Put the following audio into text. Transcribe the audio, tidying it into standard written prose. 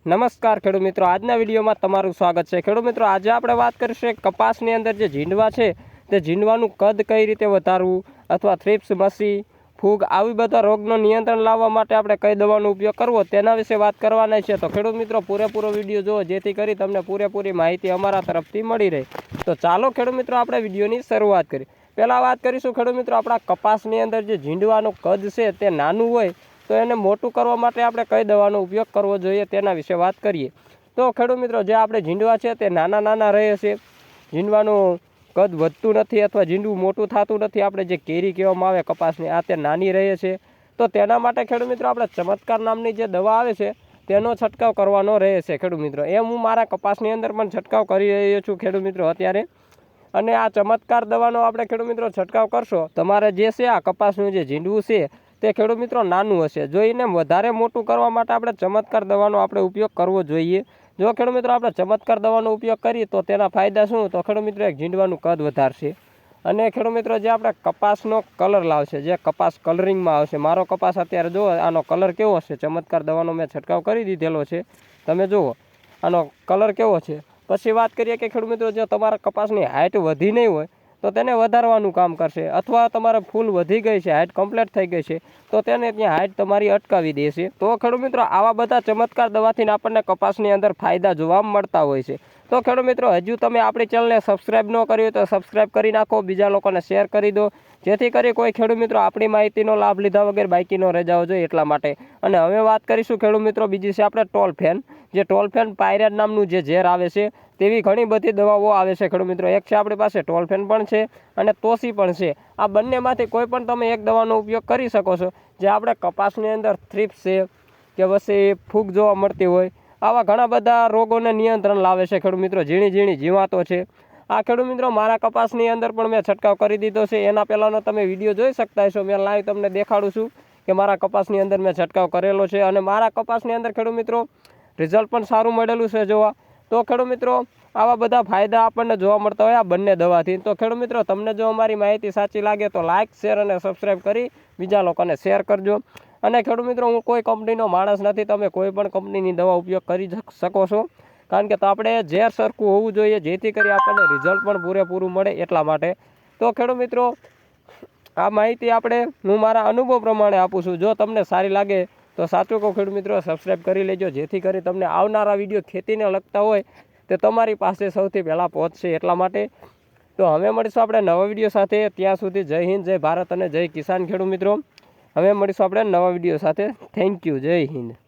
નમસ્કાર ખેડૂત મિત્રો, આજના વિડીયોમાં તમારું સ્વાગત છે। ખેડૂત મિત્રો, આજે આપણે વાત કરીશું કપાસની અંદર જે ઝીંડવા છે તે ઝીંડવાનું કદ કઈ રીતે વધારવું અથવા થ્રિપ્સ, મસી, ફૂગ આવી બધા રોગનો નિયંત્રણ લાવવા માટે આપણે કઈ દવાનો ઉપયોગ કરવો તેના વિશે વાત કરવાના છે। તો ખેડૂત મિત્રો, પૂરેપૂરો વિડીયો જુઓ જેથી કરી તમને પૂરેપૂરી માહિતી અમારા તરફથી મળી રહે। તો ચાલો ખેડૂત મિત્રો, આપણે વિડીયોની શરૂઆત કરીએ। પહેલાં વાત કરીશું ખેડૂત મિત્રો, આપણા કપાસની અંદર જે ઝીંડવાનું કદ છે તે નાનું હોય તો એને મોટું કરવા માટે આપણે કઈ દવાનો ઉપયોગ કરવો જોઈએ તેના વિશે વાત કરીએ। તો ખેડૂત મિત્રો, જે આપણે ઝીંડવા છે તે નાના નાના રહે છે, ઝીંડવાનું કદ વધતું નથી અથવા ઝીંડવું મોટું થતું નથી, આપણે જે કેરી કહેવામાં આવે કપાસની આ તે નાની રહે છે। તો તેના માટે ખેડૂત મિત્રો આપણે ચમત્કાર નામની જે દવા આવે છે તેનો છંટકાવ કરવાનો રહે છે ખેડૂત મિત્રો। એમ હું મારા કપાસની અંદર પણ છંટકાવ કરી રહ્યો છું ખેડૂત મિત્રો અત્યારે। અને આ ચમત્કાર દવાનો આપણે ખેડૂત મિત્રો છંટકાવ કરશો, તમારે જે છે આ કપાસનું જે ઝીંડવું છે તે ખેડૂત મિત્રો નાનું હશે, જો એને વધારે મોટું કરવા માટે આપણે ચમત્કાર દવાનો આપણે ઉપયોગ કરવો જોઈએ। જો ખેડૂત મિત્રો આપણે ચમત્કાર દવાનો ઉપયોગ કરીએ તો તેના ફાયદા શું, તો ખેડૂત મિત્રો એક ઝીંડવાનું કદ વધારશે અને ખેડૂત મિત્રો જે આપણે કપાસનો કલર લાવશે, જે કપાસ કલરિંગમાં આવશે, મારો કપાસ અત્યારે જુઓ આનો કલર કેવો હશે, ચમત્કાર દવાનો મેં છંટકાવ કરી દીધેલો છે, તમે જુઓ આનો કલર કેવો છે। પછી વાત કરીએ કે ખેડૂત મિત્રો, જો તમારા કપાસની હાઇટ વધી નહીં હોય તો તેને વધારવાનું કામ કરશે, અથવા તમારે ફૂલ વધી ગઈ છે, હાઇટ કમ્પ્લીટ થઈ ગઈ છે તો તેને ત્યાં હાઇટ તમારી અટકાવી દેશે। તો ખેડૂત મિત્રો આવા બધા ચમત્કાર દવાથી આપણને કપાસની અંદર ફાયદા જોવા મળતા હોય છે। તો ખેડૂત મિત્રો, હજુ તમે આપણી ચેનલને સબસ્ક્રાઈબ ન કરી હોય તો સબસ્ક્રાઈબ કરી નાખો, બીજા લોકોને શેર કરી દો, જેથી કરી કોઈ ખેડૂત મિત્રો આપણી માહિતીનો લાભ લીધા વગર બાકી ન રહી જવો જોઈએ એટલા માટે। અને હવે વાત કરીશું ખેડૂત મિત્રો, બીજી છે આપણે ટોલફેન, જે ટોલફેન પાયરેટ નામનું જે ઝેર આવે છે તેવી ઘણી બધી દવાઓ આવે છે ખેડૂત મિત્રો। એક છે આપણી પાસે ટોલફેન પણ છે અને તોસી પણ છે, આ બંનેમાંથી કોઈ પણ તમે એક દવાનો ઉપયોગ કરી શકો છો। જે આપણે કપાસની અંદર થ્રિપ્સ છે કે પછી ફૂગ જોવા મળતી હોય, આવા ઘણા બધા રોગોને નિયંત્રણ લાવે છે ખેડૂત મિત્રો, ઝીણી ઝીણી જીવાતો છે। આ ખેડૂત મિત્રો મારા કપાસની અંદર પણ મેં છંટકાવ કરી દીધો છે, એના પહેલાંનો તમે વિડીયો જોઈ શકતા હશો, મેં લાઈવ તમને દેખાડું છું કે મારા કપાસની અંદર મેં છંટકાવ કરેલો છે અને મારા કપાસની અંદર ખેડૂત મિત્રો રિઝલ્ટ પણ સારું મળેલું છે જોવા। તો ખેડૂત મિત્રો આવા બધા ફાયદા આપણને જોવા મળતા હોય આ બંને દવાથી। તો ખેડૂત મિત્રો, તમને જો અમારી માહિતી સાચી લાગે તો લાઇક, શેર અને સબસ્ક્રાઈબ કરી બીજા લોકોને શેર કરજો। અને ખેડૂત મિત્રો, હું કોઈ કંપનીનો માણસ નથી, તમે કોઈ પણ કંપનીની દવા ઉપયોગ કરી શકો છો, કારણ કે આપણે ઝેર સરખું હોવું જોઈએ જેથી કરી આપણને રિઝલ્ટ પણ પૂરેપૂરું મળે એટલા માટે। તો ખેડૂત મિત્રો, આ માહિતી હું મારા અનુભવ પ્રમાણે આપું છું, જો તમને સારી લાગે તો સાચું કહો ખેડૂત મિત્રો સબસ્ક્રાઈબ કરી લેજો, જેથી કરી તમને આવનારા વિડીયો ખેતીને લગતા હોય તે તમારી પાસે સૌથી પહેલાં પહોંચશે એટલા માટે। તો હવે મળીશું આપણે નવા વિડીયો સાથે, ત્યાં સુધી જય હિન્દ, જય ભારત અને જય કિસાન ખેડૂત મિત્રો। હવે મળીશું આપણે નવા વિડીયો સાથે, થેન્ક યુ, જય હિન્દ।